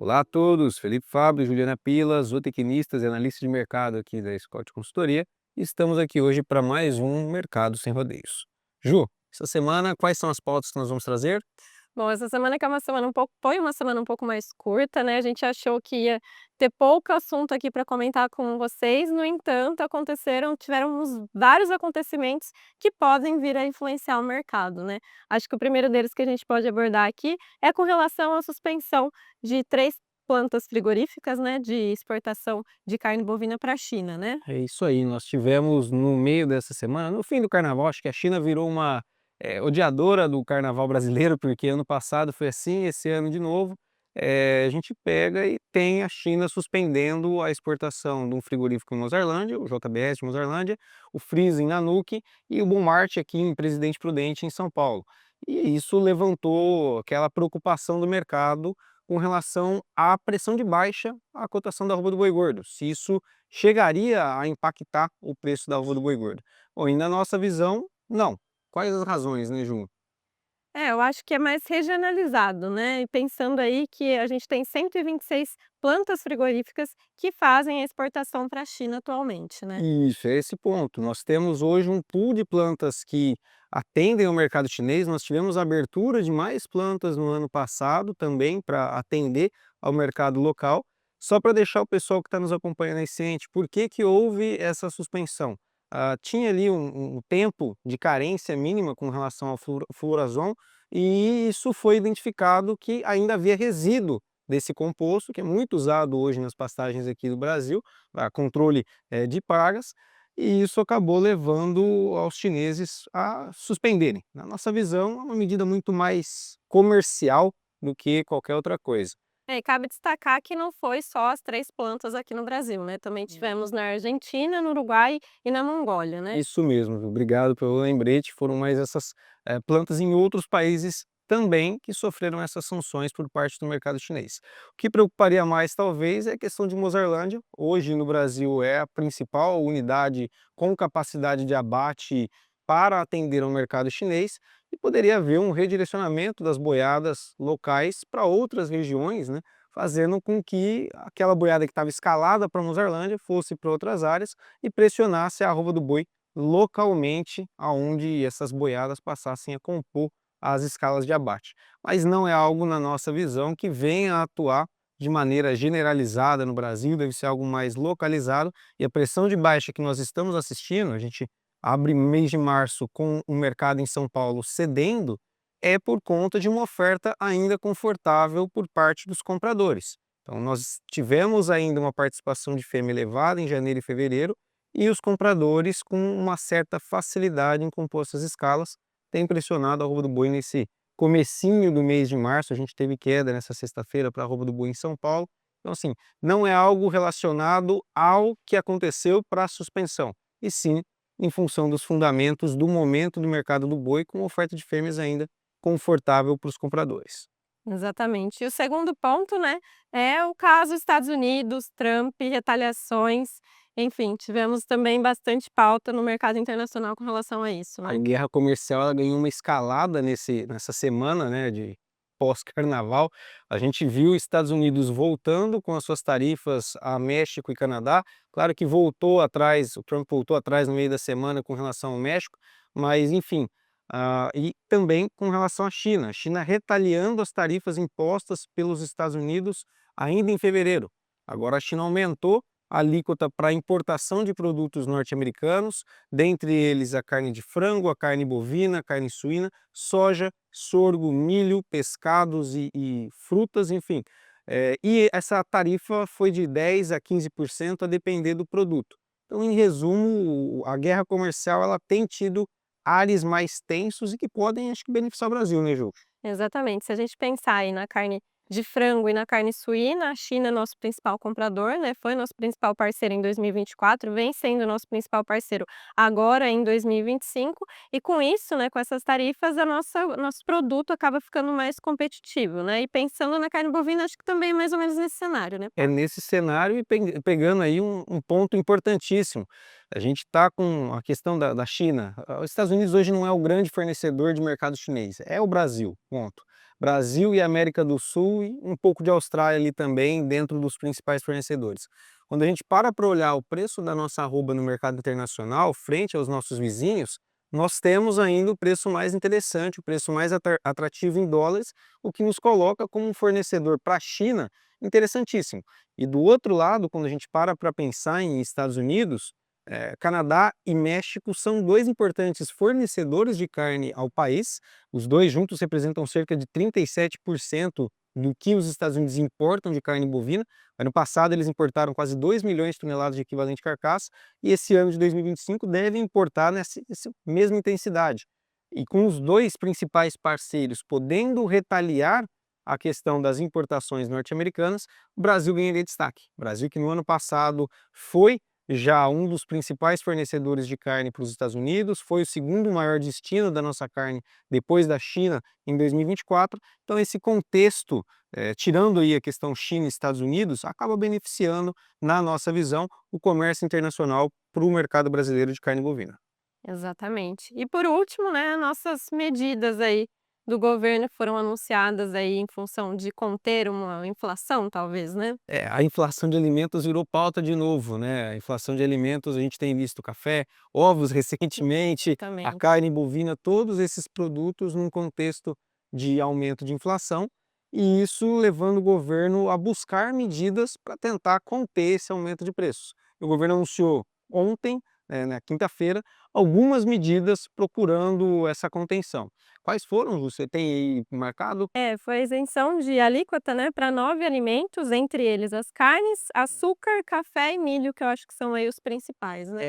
Olá a todos, Felipe Fábio, Juliana Pila, zootecnistas e analistas de mercado aqui da Scott Consultoria. Estamos aqui hoje para mais um Mercado Sem Rodeios. Ju, essa semana quais são as pautas que nós vamos trazer? Bom, essa semana que é uma semana foi uma semana um pouco mais curta, né, a gente achou que ia ter pouco assunto aqui para comentar com vocês, no entanto, tivemos vários acontecimentos que podem vir a influenciar o mercado, né. Acho que o primeiro deles que a gente pode abordar aqui é com relação à suspensão de 3 plantas frigoríficas, né, de exportação de carne bovina para a China, né. É isso aí, nós tivemos no meio dessa semana, no fim do carnaval, acho que a China virou uma odiadora do carnaval brasileiro, porque ano passado foi assim, esse ano de novo. A gente pega e tem a China suspendendo a exportação de um frigorífico em Mozarlândia, o JBS de Mozarlândia, o Freeze em Nanuque e o Boomart aqui em Presidente Prudente, em São Paulo. E isso levantou aquela preocupação do mercado com relação à pressão de baixa à cotação da arroba do boi gordo, se isso chegaria a impactar o preço da arroba do boi gordo. Bom, e na nossa visão, não. Quais as razões, né, Ju? É, eu acho que é mais regionalizado, né, e pensando aí que a gente tem 126 plantas frigoríficas que fazem a exportação para a China atualmente, né. Isso, é esse ponto. Nós temos hoje um pool de plantas que atendem ao mercado chinês. Nós tivemos a abertura de mais plantas no ano passado também para atender ao mercado local. Só para deixar o pessoal que está nos acompanhando aí ciente, por que que houve essa suspensão? Tinha ali um tempo de carência mínima com relação ao fluorazon e isso foi identificado que ainda havia resíduo desse composto, que é muito usado hoje nas pastagens aqui do Brasil, para controle de pragas, e isso acabou levando aos chineses a suspenderem. Na nossa visão, é uma medida muito mais comercial do que qualquer outra coisa. É, e cabe destacar que não foi só as 3 plantas aqui no Brasil, né, também tivemos na Argentina, no Uruguai e na Mongólia, né. Isso mesmo, viu? Obrigado pelo lembrete. Foram mais essas plantas em outros países também que sofreram essas sanções por parte do mercado chinês. O que preocuparia mais, talvez, é a questão de Mozarlândia. Hoje, no Brasil, é a principal unidade com capacidade de abate para atender ao mercado chinês e poderia haver um redirecionamento das boiadas locais para outras regiões, né? Fazendo com que aquela boiada que estava escalada para Mozarlândia fosse para outras áreas e pressionasse a arroba do boi localmente aonde essas boiadas passassem a compor as escalas de abate. Mas não é algo, na nossa visão, que venha a atuar de maneira generalizada no Brasil, deve ser algo mais localizado, e a pressão de baixa que nós estamos assistindo, a gente abre mês de março com o mercado em São Paulo cedendo, é por conta de uma oferta ainda confortável por parte dos compradores. Então nós tivemos ainda uma participação de fêmea elevada em janeiro e fevereiro, e os compradores com uma certa facilidade em compor essas escalas, têm pressionado a arroba do boi nesse comecinho do mês de março. A gente teve queda nessa sexta-feira para a arroba do boi em São Paulo. Então assim, não é algo relacionado ao que aconteceu para a suspensão, e sim em função dos fundamentos do momento do mercado do boi, com oferta de fêmeas ainda confortável para os compradores. Exatamente. E o segundo ponto, né, é o caso Estados Unidos, Trump, retaliações, enfim, tivemos também bastante pauta no mercado internacional com relação a isso, A né. guerra comercial ela ganhou uma escalada nessa semana, né, de pós-carnaval. A gente viu Estados Unidos voltando com as suas tarifas a México e Canadá. Claro que voltou atrás, o Trump voltou atrás no meio da semana com relação ao México, mas enfim, e também com relação à China. A China retaliando as tarifas impostas pelos Estados Unidos ainda em fevereiro. Agora a China aumentou a alíquota para importação de produtos norte-americanos, dentre eles a carne de frango, a carne bovina, a carne suína, soja, sorgo, milho, pescados e frutas, enfim. E essa tarifa foi de 10 a 15% a depender do produto. Então, em resumo, a guerra comercial ela tem tido ares mais tensos e que podem, acho que, beneficiar o Brasil, né, Ju? Exatamente, se a gente pensar aí na carne de frango e na carne suína, a China é nosso principal comprador, né, foi nosso principal parceiro em 2024, vem sendo nosso principal parceiro agora em 2025, e com isso, né, com essas tarifas, nosso produto acaba ficando mais competitivo, né. E pensando na carne bovina, acho que também é mais ou menos nesse cenário, né. É nesse cenário e pegando aí um ponto importantíssimo. A gente está com a questão da China. Os Estados Unidos hoje não é o grande fornecedor de mercado chinês, é o Brasil, ponto. Brasil e América do Sul e um pouco de Austrália ali também dentro dos principais fornecedores. Quando a gente para olhar o preço da nossa arroba no mercado internacional frente aos nossos vizinhos, nós temos ainda o preço mais interessante, o preço mais atrativo em dólares, o que nos coloca como um fornecedor para a China interessantíssimo. E do outro lado, quando a gente para pensar em Estados Unidos, Canadá e México são dois importantes fornecedores de carne ao país. Os dois juntos representam cerca de 37% do que os Estados Unidos importam de carne bovina. Ano passado eles importaram quase 2 milhões de toneladas de equivalente carcaça e esse ano de 2025 devem importar nessa mesma intensidade. E com os dois principais parceiros podendo retaliar a questão das importações norte-americanas, o Brasil ganharia destaque. O Brasil que no ano passado foi já um dos principais fornecedores de carne para os Estados Unidos, foi o segundo maior destino da nossa carne depois da China em 2024. Então esse contexto, tirando aí a questão China e Estados Unidos, acaba beneficiando, na nossa visão, o comércio internacional para o mercado brasileiro de carne bovina. Exatamente. E por último, né, nossas medidas aí do governo foram anunciadas aí em função de conter uma inflação, talvez, né? A inflação de alimentos virou pauta de novo, né? A inflação de alimentos, a gente tem visto café, ovos recentemente, a Exatamente. carne bovina, todos esses produtos num contexto de aumento de inflação, e isso levando o governo a buscar medidas para tentar conter esse aumento de preços. O governo anunciou ontem, na quinta-feira, algumas medidas procurando essa contenção. Quais foram? Você tem aí marcado? Foi a isenção de alíquota, né, para 9 alimentos, entre eles as carnes, açúcar, café e milho, que eu acho que são aí os principais, né?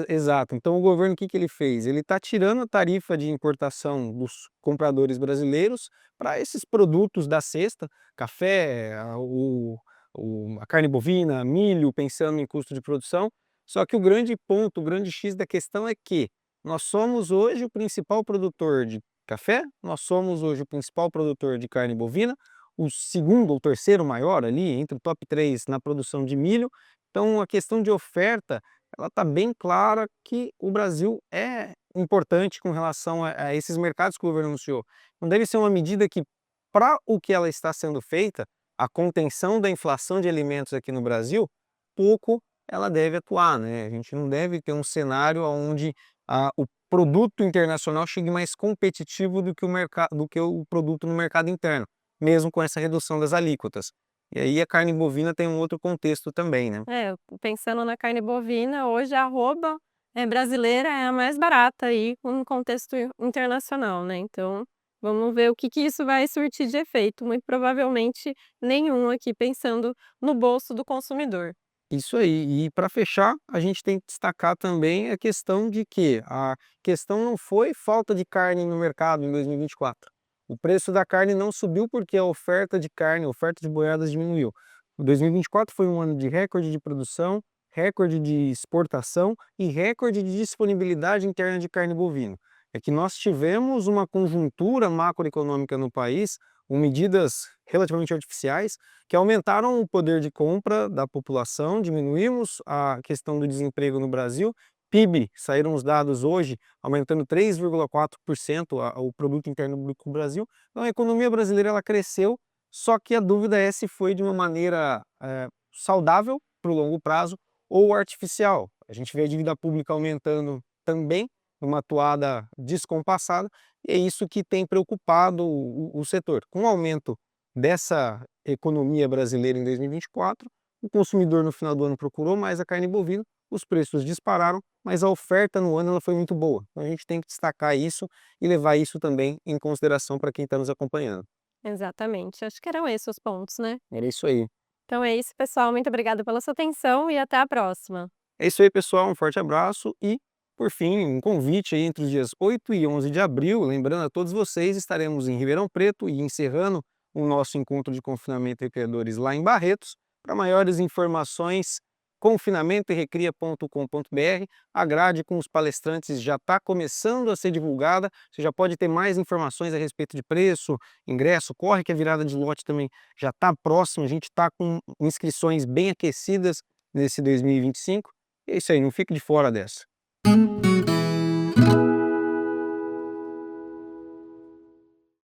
Exato. Então o governo o que que ele fez? Ele está tirando a tarifa de importação dos compradores brasileiros para esses produtos da cesta, café, a carne bovina, milho, pensando em custo de produção. Só que o grande ponto, o grande X da questão é que nós somos hoje o principal produtor de café, nós somos hoje o principal produtor de carne bovina, o segundo ou terceiro maior ali, entre o top 3 na produção de milho. Então a questão de oferta ela está bem clara que o Brasil é importante com relação a esses mercados que o governo anunciou. Não deve ser uma medida que, para o que ela está sendo feita, a contenção da inflação de alimentos aqui no Brasil, pouco ela deve atuar, né? A gente não deve ter um cenário onde o produto internacional chegue mais competitivo do que do que o produto no mercado interno, mesmo com essa redução das alíquotas. E aí a carne bovina tem um outro contexto também, né? Pensando na carne bovina, hoje a arroba, brasileira é a mais barata aí no contexto internacional, né, então vamos ver o que que isso vai surtir de efeito, muito provavelmente nenhum aqui pensando no bolso do consumidor. Isso aí. E para fechar, a gente tem que destacar também a questão de que a questão não foi falta de carne no mercado em 2024. O preço da carne não subiu porque a oferta de carne, a oferta de boiadas diminuiu. O 2024 foi um ano de recorde de produção, recorde de exportação e recorde de disponibilidade interna de carne bovina. É que nós tivemos uma conjuntura macroeconômica no país, com medidas relativamente artificiais, que aumentaram o poder de compra da população, diminuímos a questão do desemprego no Brasil. PIB, saíram os dados hoje, aumentando 3,4% o produto interno bruto do Brasil. Então a economia brasileira ela cresceu, só que a dúvida é se foi de uma maneira saudável para o longo prazo ou artificial. A gente vê a dívida pública aumentando também, numa toada descompassada, e é isso que tem preocupado o setor. Com o aumento dessa economia brasileira em 2024, o consumidor no final do ano procurou mais a carne bovina, os preços dispararam, mas a oferta no ano ela foi muito boa. Então a gente tem que destacar isso e levar isso também em consideração para quem está nos acompanhando. Exatamente, acho que eram esses os pontos, né. Era isso aí. Então é isso pessoal, muito obrigada pela sua atenção e até a próxima. É isso aí, pessoal. Um forte abraço e, por fim, um convite aí entre os dias 8 e 11 de abril. Lembrando a todos vocês, estaremos em Ribeirão Preto e encerrando o nosso encontro de confinamento e criadores lá em Barretos. Para maiores informações, confinamentoerecria.com.br. A grade com os palestrantes já está começando a ser divulgada. Você já pode ter mais informações a respeito de preço, ingresso. Corre que a virada de lote também já está próxima. A gente está com inscrições bem aquecidas nesse 2025. É isso aí, não fique de fora dessa.